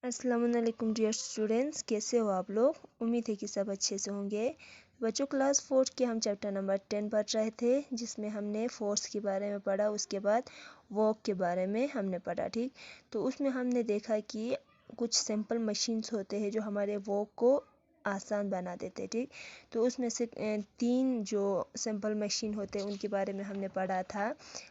अस्सलामुअलैकुम dear students, कैसे हो आप लोग। उम्मीद है कि सब अच्छे से होंगे। बच्चों, क्लास 4 के हम चैप्टर नंबर 10 पढ़ रहे थे, जिसमें हमने फोर्स के बारे में पढ़ा। उसके बाद वॉक के बारे में हमने पढ़ा। ठीक, तो उसमें हमने देखा कि कुछ सिंपल मशीन्स होते हैं जो हमारे वॉक को आसान बना देते हैं। ठीक, तो उसमें से 3 जो सिंपल मशीन होते हैं उनके बारे में हमने पढ़ा था,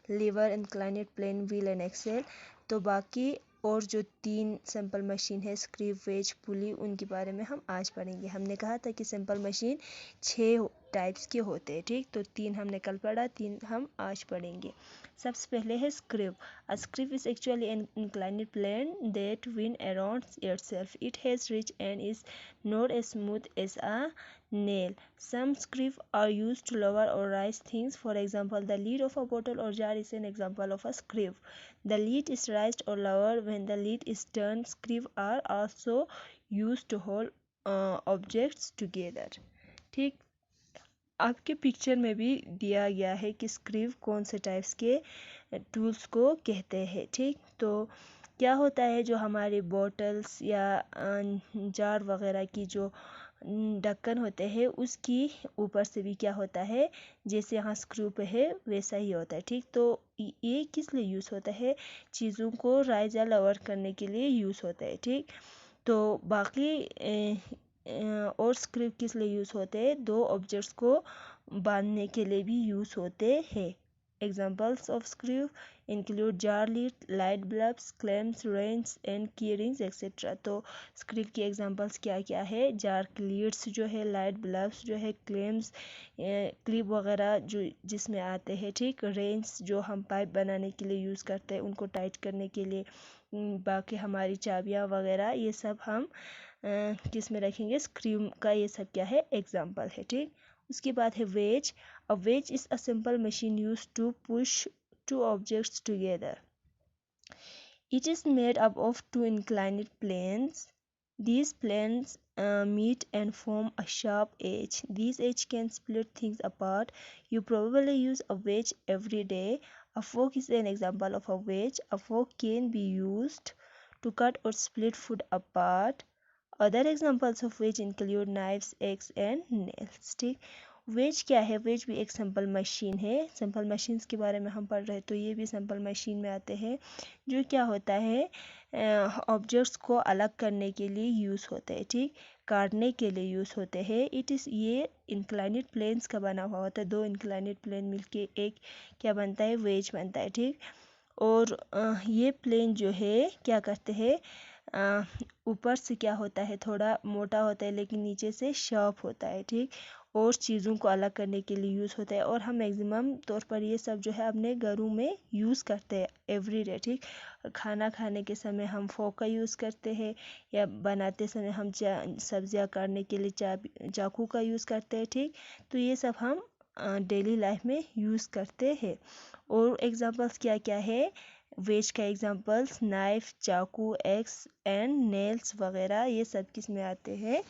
lever, inclined plane, wheel and axle. तो बाकी और जो 3 सिंपल मशीन है, स्क्रू, वेज, पुली, उनके बारे में हम आज पढ़ेंगे। हमने कहा था कि सिंपल मशीन 6 टाइप्स के होते हैं। ठीक, तो 3 हमने कल पढ़ा, 3 हम आज पढ़ेंगे। सबसे पहले है screw. A screw is actually an inclined plane that winds around itself. It has ridge and is not as smooth as a nail. Some screws are used to lower or raise things. For example, the lid of a bottle or jar is an example of a screw. The lid is raised or lowered when the lid is turned. Screws are also used to hold objects together. ठीक, आपके picture में भी दिया गया है कि screw कौन से टाइप्स के टूल्स को कहते हैं। ठीक, तो क्या होता है, जो हमारे बॉटल्स या जार वगैरह की जो ढक्कन होते हैं उसकी ऊपर से भी क्या होता है, जैसे यहाँ स्क्रू पे है वैसा ही होता है। ठीक, तो ये किस लिए यूज़ होता है, चीज़ों को राइज या लोअर करने के लिए यूज़ होता है। ठीक, तो बाकी और स्क्रू किस लिए यूज़ होते हैं, 2 ऑब्जेक्ट्स को बांधने के लिए भी यूज़ होते हैं। Examples of screw include jar lid, light bulbs, clamps, wrench and key rings etcetera. तो स्क्रू की एग्जाम्पल्स क्या क्या है, जार की लीड्स जो है, लाइट बल्ब्स जो है, क्लैम्प्स क्लिप वगैरह जो जिसमें आते हैं। ठीक, रेंच जो हम पाइप बनाने के लिए यूज़ करते हैं उनको टाइट करने के लिए। बाकी हमारी चाबियाँ वगैरह ये सब हम किस में रखेंगे, स्क्रू का। ये सब क्या है, एग्जाम्पल है। ठीक, उसके बाद है wedge. A wedge is a simple machine use to push 2 objects together. It is made up of 2 inclined planes. These planes meet and form a sharp edge. These edge can split things apart. You probably use a wedge every day. A fork is an example of a wedge. A fork can be used to cut or split food apart. Other examples of wedge include knives, eggs and nails. ठीक, veg क्या है, veg भी एक simple machine है। Simple machines के बारे में हम पढ़ रहे हैं, तो ये भी सिंपल मशीन में आते हैं। जो क्या होता है, ऑब्जेक्ट्स को अलग करने के लिए यूज़ होते हैं। ठीक, काटने के लिए यूज़ होते हैं। ये इंक्लाइनेड प्लेन्स का बना हुआ होता है। 2 इंक्लाइनेड प्लेन मिलके एक क्या बनता है, वेज बनता है। ठीक, और ये प्लेन जो है क्या करते हैं, ऊपर से क्या होता है, थोड़ा मोटा होता है लेकिन नीचे से शार्प होता है। ठीक, और चीज़ों को अलग करने के लिए यूज़ होता है। और हम मैक्सिमम तौर पर ये सब जो है अपने घरों में यूज़ करते हैं एवरीडे। ठीक, खाना खाने के समय हम फोक का यूज़ करते हैं, या बनाते समय हम सब्जियां काटने के लिए चाकू का यूज़ करते हैं। ठीक, तो ये सब हम डेली लाइफ में यूज़ करते हैं। और एग्जांपल्स क्या क्या है, वेज का एग्जांपल्स नाइफ, चाकू, एक्स एंड नेल्स वगैरह, ये सब किस में आते हैं,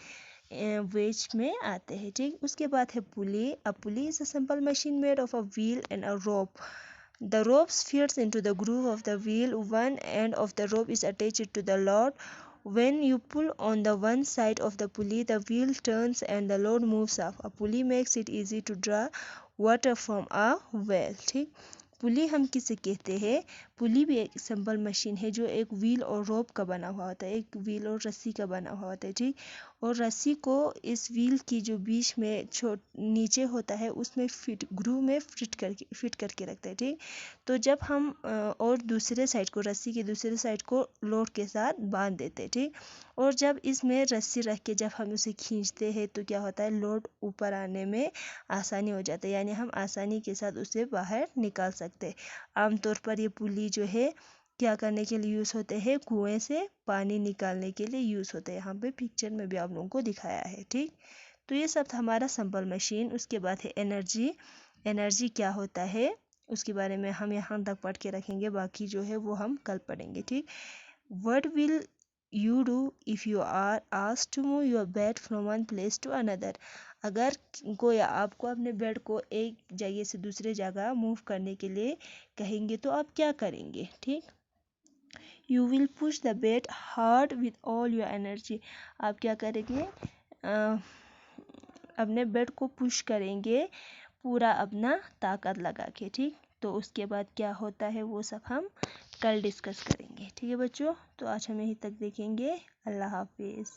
वेज में आते हैं। ठीक, उसके बाद है pulley. A pulley is a simple machine made of a wheel and a rope. The rope fits into the groove of the wheel. One end of the rope is attached to the load. When you pull on the one side of the pulley, the wheel turns and the load moves up. A pulley makes it easy to draw water from a well. ठीक, पुली हम किसे कहते हैं, पुली भी एक simple machine है जो एक व्हील और रोप का बना हुआ होता है, एक व्हील और रस्सी का बना हुआ होता है। ठीक, और रस्सी को इस व्हील की जो बीच में नीचे होता है उसमें ग्रूव में फिट करके रखते हैं। ठीक, तो जब हम और दूसरे साइड को, रस्सी के दूसरे साइड को लोड के साथ बांध देते हैं। ठीक, और जब इसमें रस्सी रख के जब हम उसे खींचते हैं तो क्या होता है, लोड ऊपर आने में आसानी हो जाता है, यानी हम आसानी के साथ उसे बाहर निकाल सकते हैं। आमतौर पर ये पुली जो है क्या करने के लिए यूज़ होते हैं, कुएं से पानी निकालने के लिए यूज़ होते हैं। यहाँ पे पिक्चर में भी आप लोगों को दिखाया है। ठीक, तो ये सब था हमारा सिंपल मशीन। उसके बाद है एनर्जी। एनर्जी क्या होता है उसके बारे में हम यहाँ तक पढ़ के रखेंगे, बाकी जो है वो हम कल पढ़ेंगे। ठीक, what will you do if you are asked to move your bed from one place to another. अगर कोई आपको अपने बेड को एक जगह से दूसरे जगह मूव करने के लिए कहेंगे तो आप क्या करेंगे। ठीक, you will push the bed hard with all your energy. आप क्या करेंगे, अपने बेड को पुश करेंगे पूरा अपना ताकत लगा के। ठीक, तो उसके बाद क्या होता है वो सब हम कल डिस्कस करेंगे। ठीक है बच्चों, तो आज हम यहीं तक देखेंगे। अल्लाह हाफिज़।